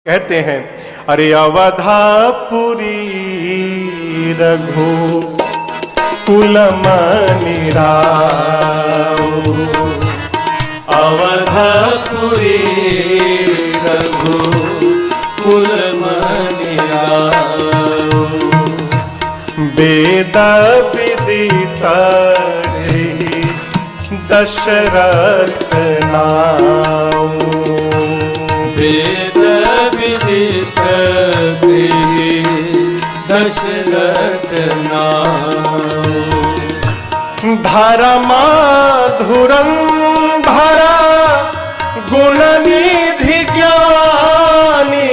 कहते हैं अरे अवधापुरी रघु कुलमणि राव, अवधापुरी रघु कुलमणि राव, वेद विदित जेहि दशरथ नाम, वेद विदित जेहि दशरथ नाम, धर्मा धुरंधर गुणनिधि ज्ञानी,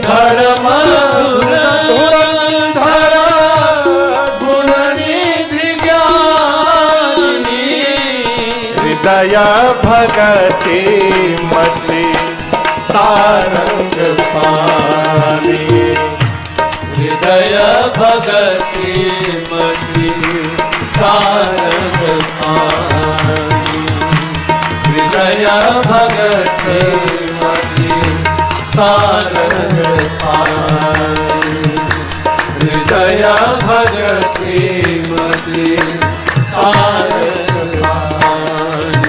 धर्मा धुरंधर गुणनिधि ज्ञानी, हृदय भगति मति सारंग पानी, हृदय भगति मति सारंग पानी, हृदय भगति मति सारंग पानी, हृदय भगति मति सारंग पानी।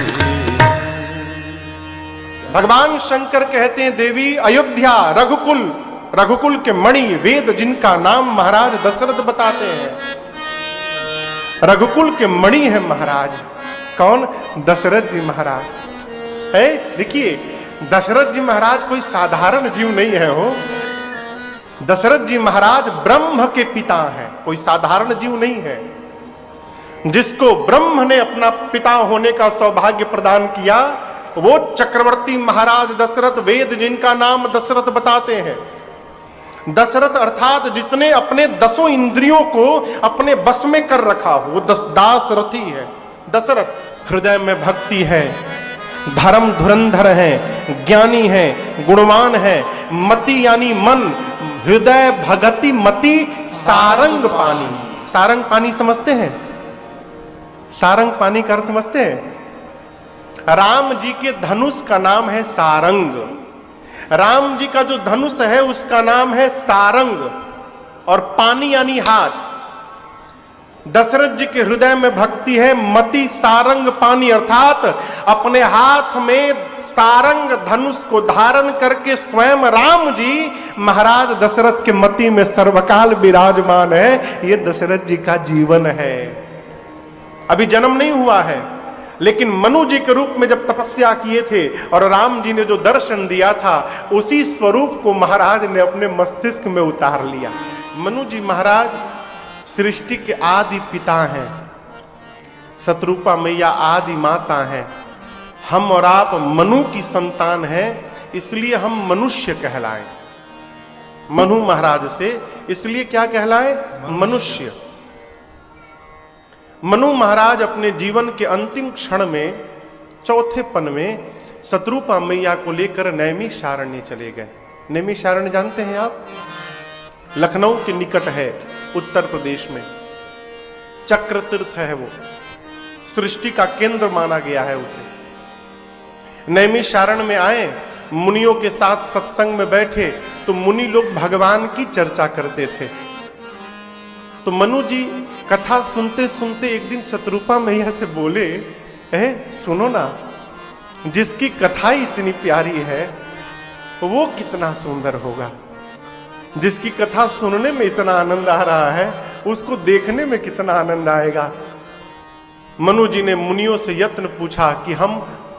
भगवान शंकर कहते हैं देवी अयोध्या रघुकुल के मणि वेद जिनका नाम महाराज दशरथ बताते हैं। रघुकुल के मणि है महाराज कौन? दशरथ जी महाराज है। देखिए दशरथ जी महाराज कोई साधारण जीव नहीं है हो। दशरथ जी महाराज ब्रह्म के पिता हैं, कोई साधारण जीव नहीं है। जिसको ब्रह्म ने अपना पिता होने का सौभाग्य प्रदान किया वो चक्रवर्ती महाराज दशरथ, वेद जिनका नाम दशरथ बताते हैं। दशरथ अर्थात जिसने अपने 10 इंद्रियों को अपने बस में कर रखा हो वो दासरथी है दशरथ। हृदय में भक्ति है, धर्म धुरंधर है, ज्ञानी है, गुणवान है, मति यानी मन, हृदय भगति मति सारंग पानी। सारंग पानी समझते हैं? सारंग पानी का अर्थ समझते हैं? राम जी के धनुष का नाम है सारंग। राम जी का जो धनुष है उसका नाम है सारंग, और पानी यानी हाथ। दशरथ जी के हृदय में भक्ति है मति सारंग पानी, अर्थात अपने हाथ में सारंग धनुष को धारण करके स्वयं राम जी महाराज दशरथ के मति में सर्वकाल विराजमान है। ये दशरथ जी का जीवन है। अभी जन्म नहीं हुआ है लेकिन मनु जी के रूप में जब तपस्या किए थे और राम जी ने जो दर्शन दिया था उसी स्वरूप को महाराज ने अपने मस्तिष्क में उतार लिया। मनु जी महाराज सृष्टि के आदि पिता हैं, शत्रुपा मैया आदि माता हैं। हम और आप मनु की संतान हैं, इसलिए हम मनुष्य कहलाएं। मनु महाराज से इसलिए क्या कहलाएं? मनुष्य। मनु महाराज अपने जीवन के अंतिम क्षण में चौथेपन में शत्रुपा मैया को लेकर नैमिषारण्य चले गए। नैमिषारण्य जानते हैं आप? लखनऊ के निकट है, उत्तर प्रदेश में। चक्र तीर्थ है वो, सृष्टि का केंद्र माना गया है उसे। नैमिषारण्य में आए, मुनियों के साथ सत्संग में बैठे तो मुनि लोग भगवान की चर्चा करते थे। तो मनु जी कथा सुनते सुनते एक दिन शत्रुपा मैया से बोले, सुनो ना, जिसकी कथा इतनी प्यारी है वो कितना सुंदर होगा। जिसकी कथा सुनने में इतना आनंद आ रहा है उसको देखने में कितना आनंद आएगा। मनु जी ने मुनियों से यत्न पूछा कि हम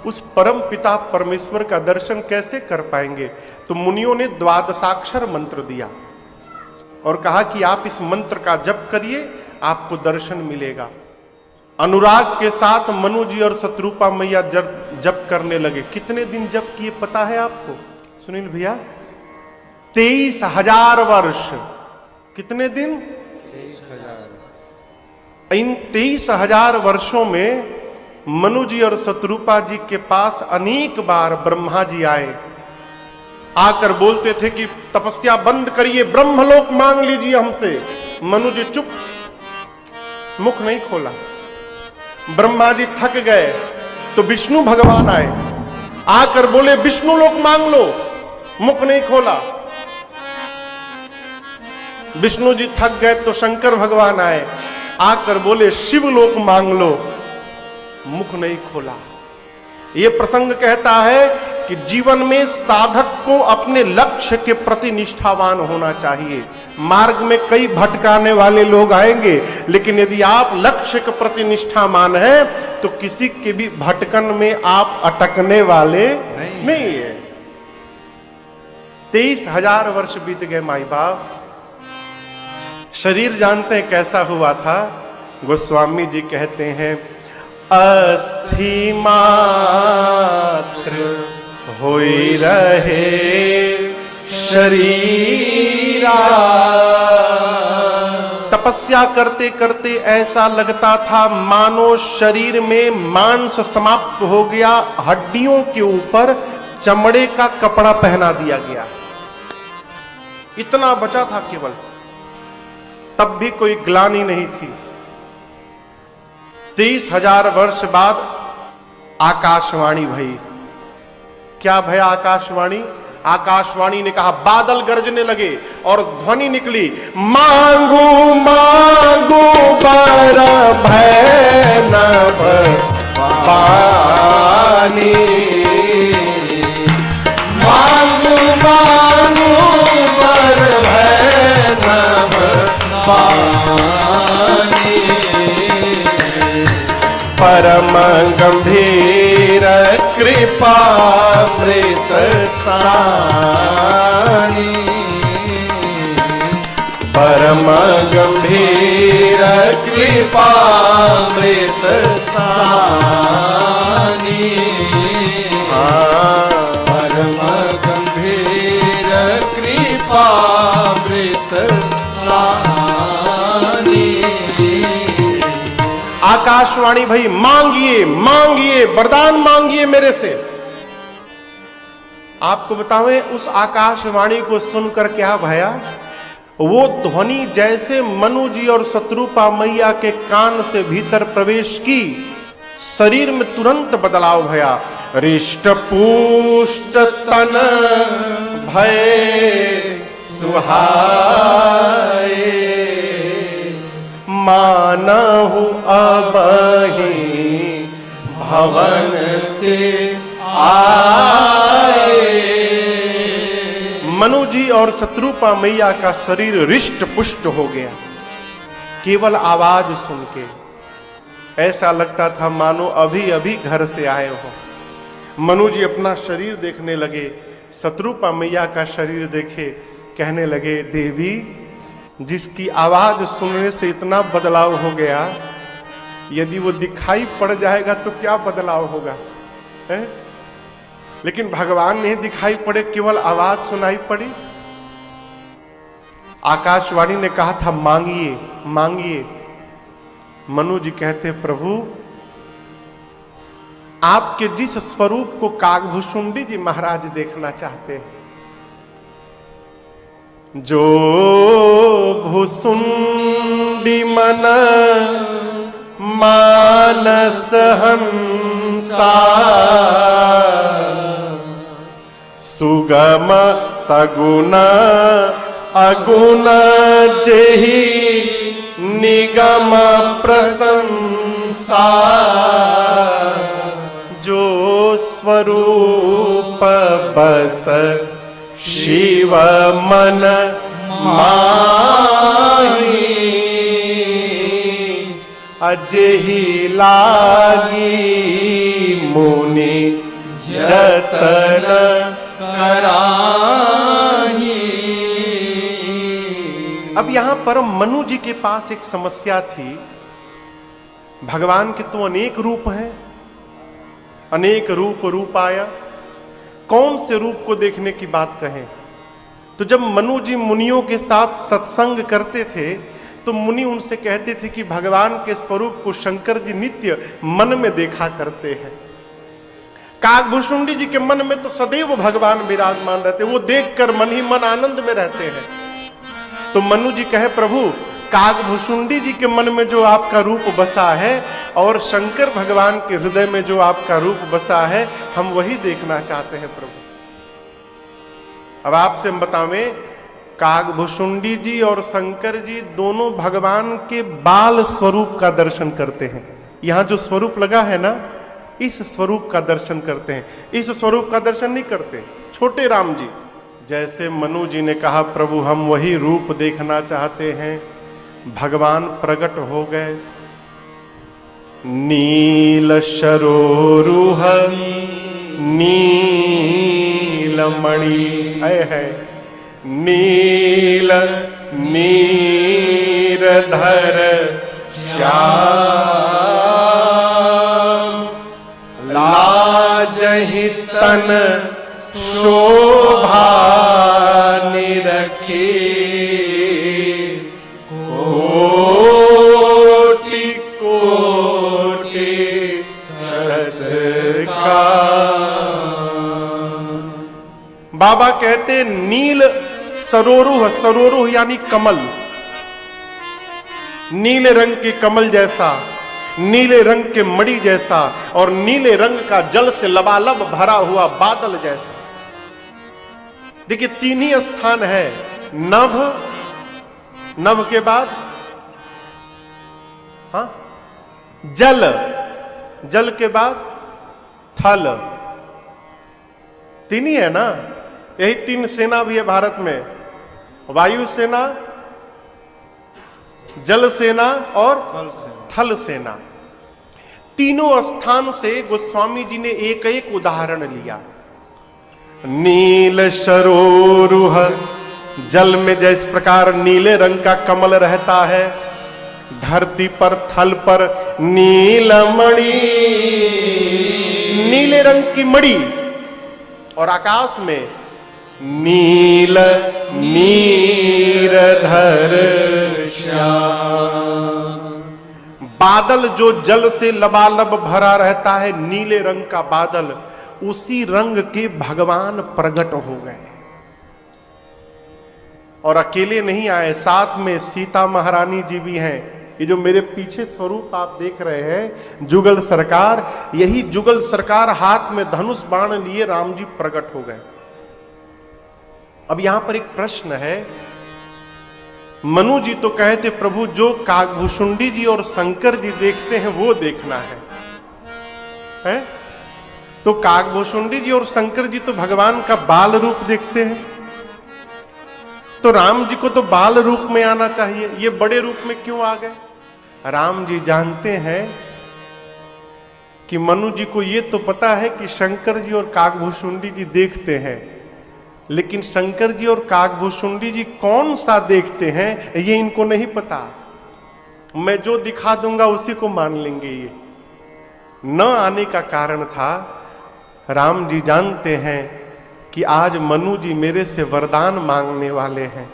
उस परम पिता परमेश्वर का दर्शन कैसे कर पाएंगे। तो मुनियों ने द्वादशाक्षर मंत्र दिया और कहा कि आप इस मंत्र का जप करिए, आपको दर्शन मिलेगा। अनुराग के साथ मनु जी और शत्रुपा मैया जप करने लगे। कितने दिन जप किए पता है आपको सुनील भैया? 23,000 वर्ष। कितने दिन? 23,000। इन 23,000 वर्षों में मनु जी और शत्रुपा जी के पास अनेक बार ब्रह्मा जी आए, आकर बोलते थे कि तपस्या बंद करिए, ब्रह्मलोक मांग लीजिए हमसे। मनु जी चुप, मुख नहीं खोला। ब्रह्मा जी थक गए तो विष्णु भगवान आए, आकर बोले विष्णु लोक मांग लो। मुख नहीं खोला। विष्णु जी थक गए तो शंकर भगवान आए, आकर बोले शिवलोक मांग लो, मुख नहीं खोला। यह प्रसंग कहता है कि जीवन में साधक को अपने लक्ष्य के प्रति निष्ठावान होना चाहिए। मार्ग में कई भटकाने वाले लोग आएंगे, लेकिन यदि आप लक्ष्य के प्रति निष्ठावान हैं तो किसी के भी भटकन में आप अटकने वाले नहीं है। 23,000 वर्ष बीत गए माई बाप। शरीर जानते हैं कैसा हुआ था? गोस्वामी जी कहते हैं अस्थि मात्र होई रहे शरीरा। तपस्या करते करते ऐसा लगता था मानो शरीर में मांस समाप्त हो गया, हड्डियों के ऊपर चमड़े का कपड़ा पहना दिया गया, इतना बचा था केवल। तब भी कोई ग्लानि नहीं थी। 23,000 वर्ष बाद आकाशवाणी भई। क्या भया आकाशवाणी? आकाशवाणी ने कहा, बादल गरजने लगे और ध्वनि निकली, मांगू मांगू बर भैनव पानी, मांगू मांगू बर भैनव पानी, परम गंभीर कृपामृत सानी, परम गंभीर कृपामृत सानी, परम गंभीर कृपामृत सानी। आकाशवाणी भाई, मांगिए मांगिए, वरदान मांगिए मेरे से। आपको बतावें उस आकाशवाणी को सुनकर क्या भया? वो ध्वनि जैसे मनु जी और शत्रुपा मैया के कान से भीतर प्रवेश की, शरीर में तुरंत बदलाव भया। रिष्ट पुष्ट तन भय सुहाए, मानहु अबहि भवन ते आए। मनु जी और शत्रुपा मैया का शरीर रिष्ट पुष्ट हो गया केवल आवाज सुन के। ऐसा लगता था मानो अभी अभी घर से आए हो। मनु जी अपना शरीर देखने लगे, शत्रुपा मैया का शरीर देखे, कहने लगे देवी, जिसकी आवाज सुनने से इतना बदलाव हो गया, यदि वो दिखाई पड़ जाएगा तो क्या बदलाव होगा है? लेकिन भगवान नहीं दिखाई पड़े, केवल आवाज सुनाई पड़ी। आकाशवाणी ने कहा था मांगिए मांगिए। मनु जी कहते प्रभु, आपके जिस स्वरूप को काकभुशुंडी जी महाराज देखना चाहते हैं, जो भुसुंडी मन मानस हंसा, सुगम सगुण अगुण जेहि निगम प्रशंसा, जो स्वरूप बस शिव मन माही, अजेहि लागी मुनि जतन कराही। अब यहां पर मनु जी के पास एक समस्या थी। भगवान के तो अनेक रूप हैं, अनेक रूप रूपाया, कौन से रूप को देखने की बात कहें? तो जब मनु जी मुनियों के साथ सत्संग करते थे तो मुनि उनसे कहते थे कि भगवान के स्वरूप को शंकर जी नित्य मन में देखा करते हैं। काकभुशुंडी जी के मन में तो सदैव भगवान विराजमान रहते, वो देखकर मन ही मन आनंद में रहते हैं। तो मनु जी कहे प्रभु, काकभुशुंडी जी के मन में जो आपका रूप बसा है और शंकर भगवान के हृदय में जो आपका रूप बसा है, हम वही देखना चाहते हैं प्रभु। अब आपसे हम बतावें, कागभुषुंडी जी और शंकर जी दोनों भगवान के बाल स्वरूप का दर्शन करते हैं। यहां जो स्वरूप लगा है ना, इस स्वरूप का दर्शन करते हैं, इस स्वरूप का दर्शन नहीं करते छोटे राम जी। जैसे मनु जी ने कहा प्रभु हम वही रूप देखना चाहते हैं, भगवान प्रकट हो गए। नील शरोरुह नीलमणि है, नील नीरधर श्याम, लाजहि तन शोभा निरखी, कोटि कोटि सत्कार। बाबा कहते नील सरोरुह, सरोरुह यानी कमल, नीले रंग के कमल जैसा, नीले रंग के मणि जैसा, और नीले रंग का जल से लबालब भरा हुआ बादल जैसा। देखिए तीन ही स्थान है, नभ, नभ के बाद हाँ जल, जल के बाद थल, तीन ही है ना। यही तीन सेना भी है भारत में, वायु सेना, जल सेना और थल सेना। तीनों स्थान से गोस्वामी जी ने एक एक उदाहरण लिया। नील शरोरुह, जल में जिस प्रकार नीले रंग का कमल रहता है, धरती पर थल पर नीलमणि, नीले रंग की मणि, और आकाश में नील नीरधर श्याम। बादल जो जल से लबालब भरा रहता है, नीले रंग का बादल, उसी रंग के भगवान प्रकट हो गए। और अकेले नहीं आए, साथ में सीता महारानी जी भी हैं। ये जो मेरे पीछे स्वरूप आप देख रहे हैं, जुगल सरकार, यही जुगल सरकार हाथ में धनुष बाण लिए राम जी प्रकट हो गए। अब यहां पर एक प्रश्न है, मनु जी तो कहते प्रभु जो कागभुषुंडी जी और शंकर जी देखते हैं वो देखना है? तो कागभुषुंडी जी और शंकर जी तो भगवान का बाल रूप देखते हैं, तो राम जी को तो बाल रूप में आना चाहिए, ये बड़े रूप में क्यों आ गए? राम जी जानते हैं कि मनु जी को ये तो पता है कि शंकर जी और कागभुषुंडी जी देखते हैं, लेकिन शंकर जी और कागभुषुंडी जी कौन सा देखते हैं ये इनको नहीं पता। मैं जो दिखा दूंगा उसी को मान लेंगे। ये न आने का कारण था, राम जी जानते हैं कि आज मनु जी मेरे से वरदान मांगने वाले हैं।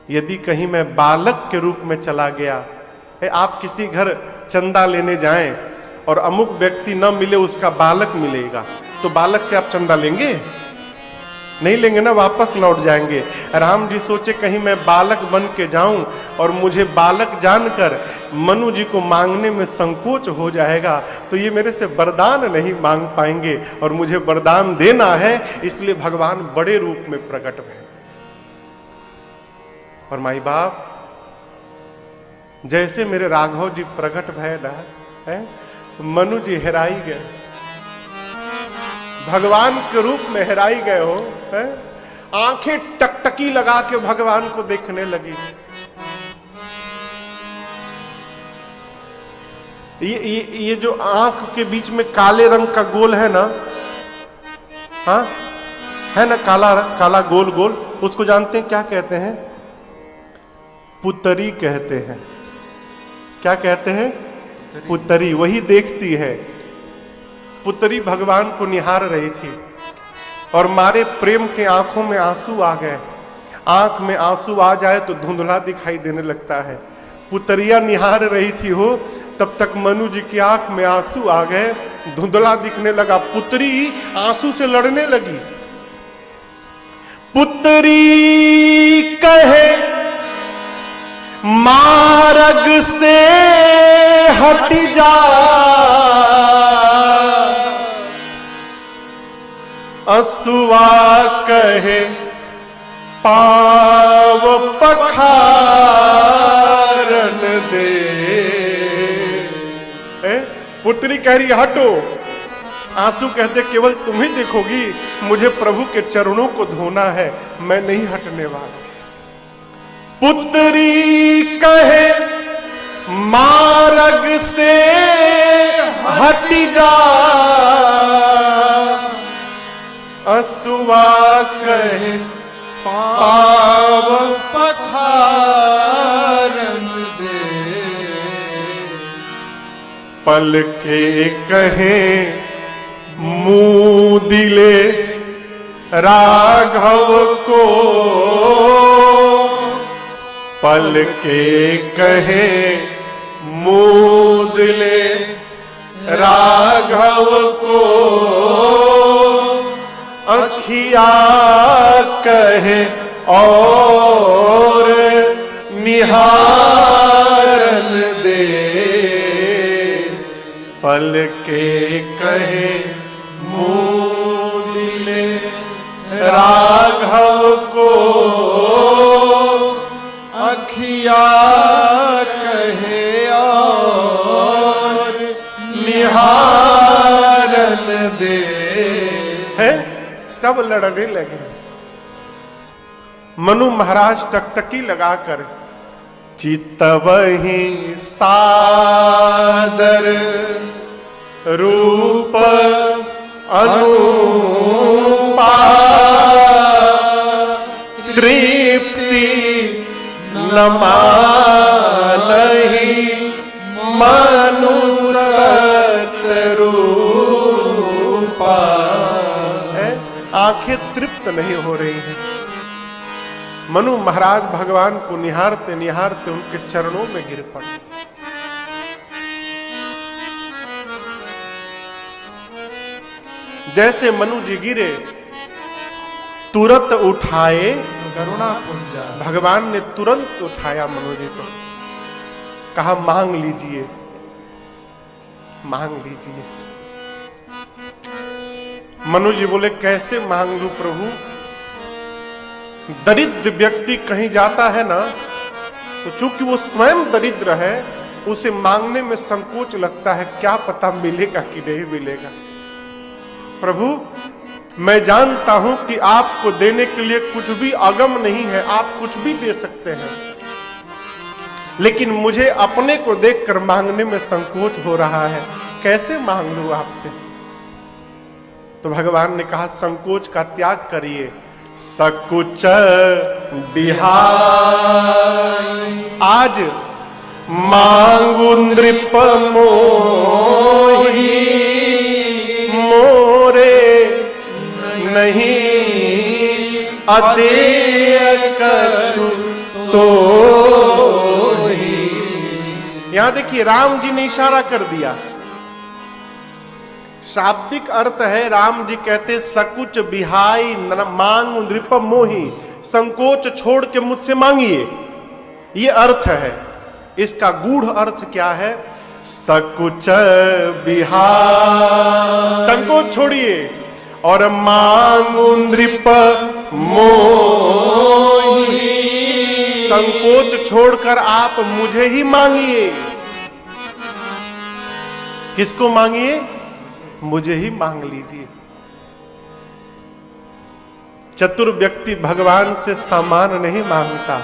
यदि कहीं मैं बालक के रूप में चला गया, आप किसी घर चंदा लेने जाएं और अमुक व्यक्ति न मिले, उसका बालक मिलेगा, तो बालक से आप चंदा लेंगे? नहीं लेंगे ना, वापस लौट जाएंगे। राम जी सोचे कहीं मैं बालक बन के जाऊं और मुझे बालक जानकर मनु जी को मांगने में संकोच हो जाएगा, तो ये मेरे से वरदान नहीं मांग पाएंगे, और मुझे वरदान देना है, इसलिए भगवान बड़े रूप में प्रकट हुए। और माई बाप, जैसे मेरे राघव जी प्रकट भय ना है, मनु जी हेराई गए, भगवान के रूप में हेराई गए हो, है? आंखें टकटकी लगा के भगवान को देखने लगी। ये जो आंख के बीच में काले रंग का गोल है ना, हाँ है ना, काला काला गोल गोल, उसको जानते हैं क्या कहते हैं? पुतरी कहते हैं। क्या कहते हैं? पुतरी। वही देखती है। पुतरी भगवान को निहार रही थी और मारे प्रेम के आंखों में आंसू आ गए। आंख में आंसू आ जाए तो धुंधला दिखाई देने लगता है। पुतरिया निहार रही थी हो, तब तक मनु जी की आंख में आंसू आ गए, धुंधला दिखने लगा। पुतरी आंसू से लड़ने लगी। पुतरी कहे मार्ग से हट जा, असुआ कहे पाव पखारन दे। पुत्री कह रही हटो, आंसू कहते केवल तुम ही देखोगी, मुझे प्रभु के चरणों को धोना है, मैं नहीं हटने वाला। पुत्री कहे मार्ग से हट जा, असुआ कहे पाव पखारन दे। पल के कहे मुंह दिले राघव को, पल के कहे मुंह दिले राघव को, अखिया कहे और निहारन दे। पल के कहे मुंह दिले राघव को, अखिया कहे और निहारन दे। है सब लड़ने लगे। मनु महाराज टकटकी लगाकर चितवहि सादर रूप अनुपा, तृप्ति न मानहि मनु सतरूपा। आंखें तृप्त नहीं हो रही हैं। मनु महाराज भगवान को निहारते निहारते उनके चरणों में गिर पड़े। जैसे मनु जी गिरे तुरंत उठाए करुणा पुंजा। भगवान ने तुरंत उठाया मनु जी को, कहा मांग लीजिए, मांग लीजिए। मनु जी बोले कैसे मांग लूं प्रभु? दरिद्र व्यक्ति कहीं जाता है ना, तो चूंकि वो स्वयं दरिद्र है, उसे मांगने में संकोच लगता है, क्या पता मिलेगा कि नहीं मिलेगा। प्रभु मैं जानता हूं कि आपको देने के लिए कुछ भी अगम नहीं है, आप कुछ भी दे सकते हैं, लेकिन मुझे अपने को देखकर मांगने में संकोच हो रहा है, कैसे मांग लूं आपसे? तो भगवान ने कहा संकोच का त्याग करिए। सकुच बिहाई आज मांगु नृप मोहि, मोरे नहीं अदेय कछु तोहि। यहां देखिए राम जी ने इशारा कर दिया। शाब्दिक अर्थ है, राम जी कहते सकुच बिहाई मांग नृप मोहि, संकोच छोड़ के मुझसे मांगिए, ये अर्थ है। इसका गूढ़ अर्थ क्या है? सकुच बिहाई, संकोच छोड़िए, और मांगु नृप मोहि, संकोच छोड़कर आप मुझे ही मांगिए। किसको मांगिए? मुझे ही मांग लीजिए। चतुर व्यक्ति भगवान से सामान नहीं मांगता।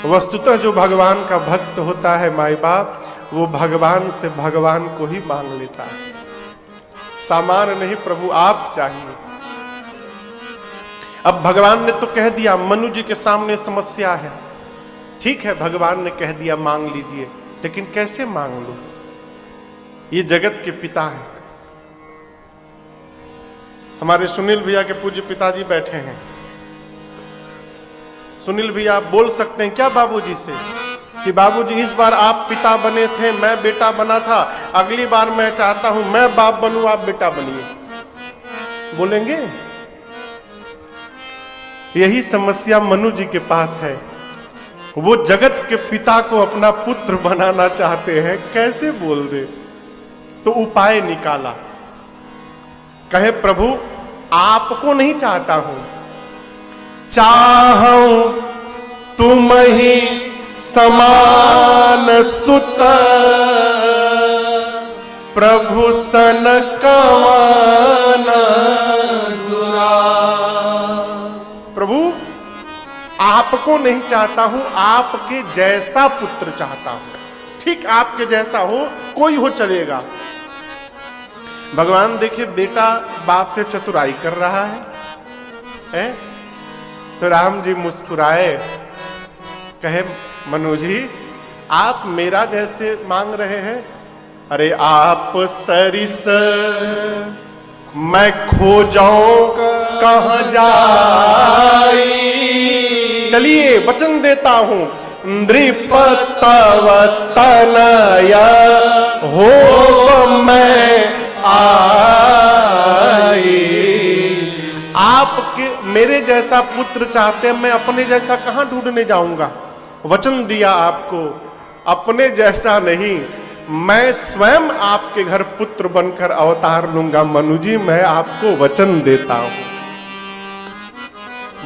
वस्तुतः जो भगवान का भक्त होता है माई बाप, वो भगवान से भगवान को ही मांग लेता है, सामान नहीं। प्रभु आप चाहिए। अब भगवान ने तो कह दिया, मनु जी के सामने समस्या है, ठीक है भगवान ने कह दिया मांग लीजिए, लेकिन कैसे मांग लूं? ये जगत के पिता हैं। हमारे सुनील भैया के पूज्य पिताजी बैठे हैं। सुनील भैया आप बोल सकते हैं क्या बाबूजी से कि बाबूजी इस बार आप पिता बने थे, मैं बेटा बना था, अगली बार मैं चाहता हूं मैं बाप बनूं, आप बेटा बनिए? बोलेंगे? यही समस्या मनु जी के पास है। वो जगत के पिता को अपना पुत्र बनाना चाहते हैं, कैसे बोल दे? तो उपाय निकाला। कहे प्रभु आपको नहीं चाहता हूं, चाहूं तुम ही समान सुत, प्रभु सन कवन दुरा। प्रभु आपको नहीं चाहता हूं, आपके जैसा पुत्र चाहता हूं। ठीक आपके जैसा हो, कोई हो चलेगा। भगवान देखिए बेटा बाप से चतुराई कर रहा है? तो राम जी मुस्कुराए, कहे मनु जी आप मेरा जैसे मांग रहे हैं? अरे आप सरिस मैं खो जाऊं कहां जाई, चलिए वचन देता हूं, नृपतव तनया हो मैं आई। आपके मेरे जैसा पुत्र चाहते हैं, मैं अपने जैसा कहां ढूंढने जाऊंगा? वचन दिया आपको, अपने जैसा नहीं, मैं स्वयं आपके घर पुत्र बनकर अवतार लूंगा। मनु जी मैं आपको वचन देता हूं।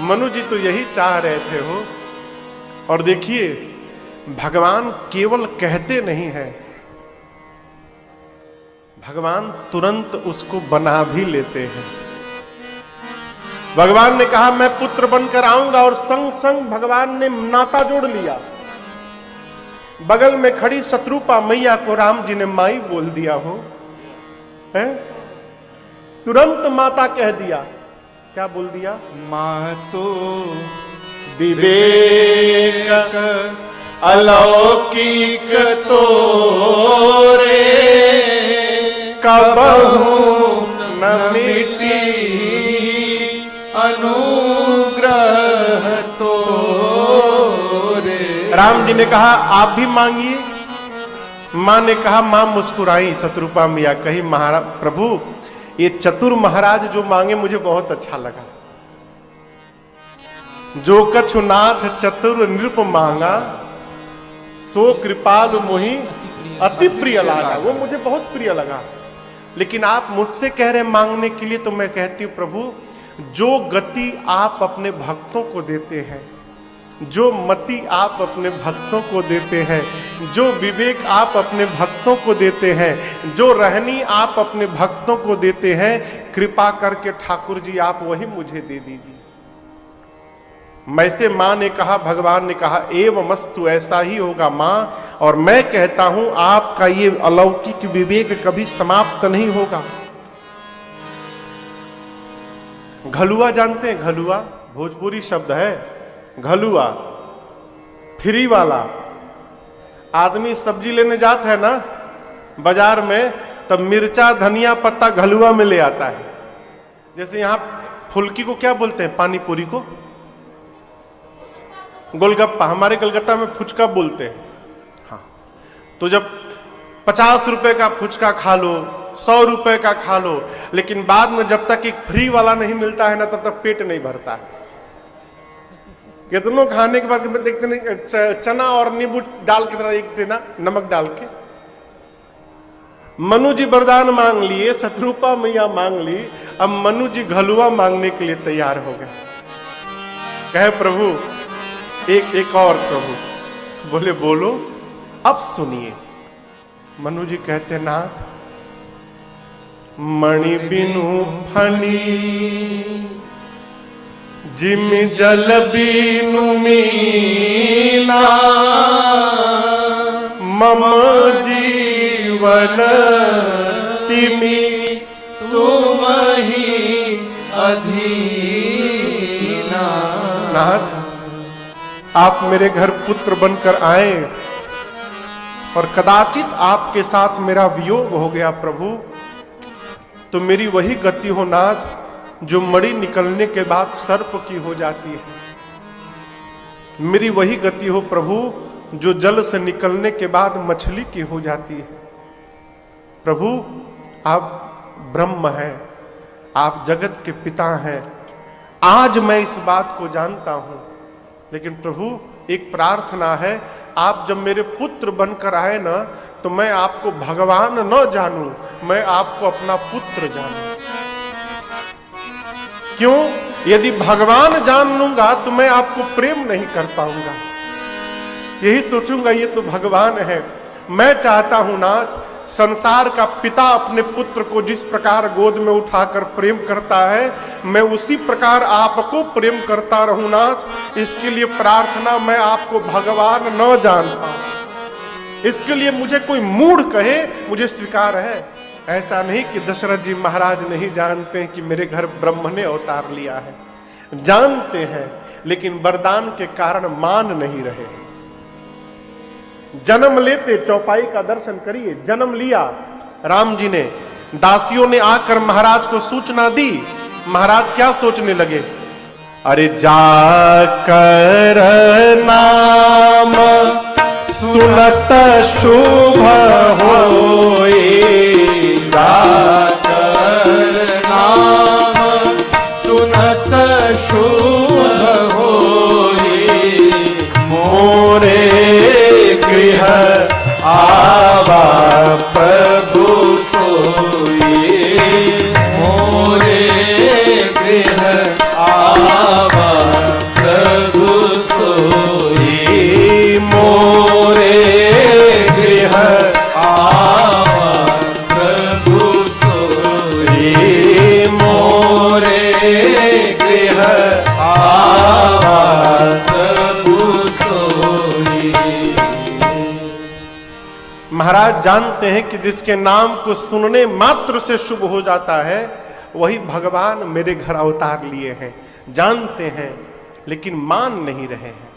मनु जी तो यही चाह रहे थे हो। और देखिए भगवान केवल कहते नहीं है, भगवान तुरंत उसको बना भी लेते हैं। भगवान ने कहा मैं पुत्र बनकर आऊंगा, और संग संग भगवान ने नाता जोड़ लिया। बगल में खड़ी शत्रुपा मैया को राम जी ने माई बोल दिया हो, है? तुरंत माता कह दिया। क्या बोल दिया? महतो विवेक अलौकिक तोरे, कबहू न मिटी अनुग्रह तोरे। राम जी ने कहा आप भी मांगिए। मां ने कहा, मां मुस्कुराई, शत्रुपा मैया कही महाराज प्रभु ये चतुर महाराज जो मांगे मुझे बहुत अच्छा लगा। जो कछुनाथ चतुर नृप मांगा, सो कृपालु मोहि अति प्रिय लगा। वो मुझे बहुत प्रिय लगा। लेकिन आप मुझसे कह रहे मांगने के लिए, तो मैं कहती हूं प्रभु जो गति आप अपने भक्तों को देते हैं, जो मति आप अपने भक्तों को देते हैं, जो विवेक आप अपने भक्तों को देते हैं, जो रहनी आप अपने भक्तों को देते हैं, कृपा करके ठाकुर जी आप वही मुझे दे दीजिए। मैं से मां ने कहा, भगवान ने कहा एवमस्तु, ऐसा ही होगा मां। और मैं कहता हूं आपका ये अलौकिक विवेक कभी समाप्त नहीं होगा। घलुआ जानते हैं? घलुआ भोजपुरी शब्द है। घलुआ फ्री वाला। आदमी सब्जी लेने जाता है ना बाजार में, तब मिर्चा धनिया पत्ता घलुआ में ले आता है। जैसे यहां फुल्की को क्या बोलते हैं? पानी पूरी को गोलगप्पा, हमारे कलकत्ता में फुचका बोलते हैं। हाँ, तो जब 50 रुपए का फुचका खा लो, 100 रुपए का खा लो, लेकिन बाद में जब तक एक फ्री वाला नहीं मिलता है ना, तब तक पेट नहीं भरता है। कितनों खाने के बाद देखते नहीं, चना और नींबू डाल के तरह एक देना, नमक डाल के। मनु जी वरदान मांग लिए, शत्रुपा मैया मांग ली, अब मनु जी घलुआ मांगने के लिए तैयार हो गए। कहे प्रभु एक और। प्रभु बोले बोलो, अब सुनिए। मनु जी कहते नाथ मणि बिनु फनी, जिम जल बिनु मीना, मम जीवन तिमि तुम ही अधीना। नाथ आप मेरे घर पुत्र बनकर आए, और कदाचित आपके साथ मेरा वियोग हो गया प्रभु, तो मेरी वही गति हो नाथ जो मणि निकलने के बाद सर्प की हो जाती है। मेरी वही गति हो प्रभु जो जल से निकलने के बाद मछली की हो जाती है। प्रभु आप ब्रह्म हैं, आप जगत के पिता हैं। आज मैं इस बात को जानता हूं, लेकिन प्रभु एक प्रार्थना है, आप जब मेरे पुत्र बनकर आए ना, तो मैं आपको भगवान न जानूं, मैं आपको अपना पुत्र जानूं। क्यों? यदि भगवान जान लूंगा तो मैं आपको प्रेम नहीं कर पाऊंगा। यही सोचूंगा ये तो भगवान है। मैं चाहता हूं नाथ, संसार का पिता अपने पुत्र को जिस प्रकार गोद में उठाकर प्रेम करता है, मैं उसी प्रकार आपको प्रेम करता रहूं नाथ। इसके लिए प्रार्थना, मैं आपको भगवान न जान पाऊं, इसके लिए मुझे कोई मूढ़ कहे, मुझे स्वीकार है। ऐसा नहीं कि दशरथ जी महाराज नहीं जानते हैं कि मेरे घर ब्रह्म ने अवतार लिया है, जानते हैं, लेकिन वरदान के कारण मान नहीं रहे। जन्म लेते चौपाई का दर्शन करिए, जन्म लिया राम जी ने, दासियों ने आकर महाराज को सूचना दी। महाराज क्या सोचने लगे? अरे जाकर नाम सुनत शुभ होए, जाकर नाम सुनत शुभ होए, मोरे गृह आवा प्रभु सोए, मोरे गृह आवा प्रभु सोए, मोरे गृह आवा प्रभु सोए, मोरे गृह आवा प्रभु सोए। महाराज जानते हैं कि जिसके नाम को सुनने मात्र से शुभ हो जाता है, वही भगवान मेरे घर अवतार लिए हैं, जानते हैं, लेकिन मान नहीं रहे हैं।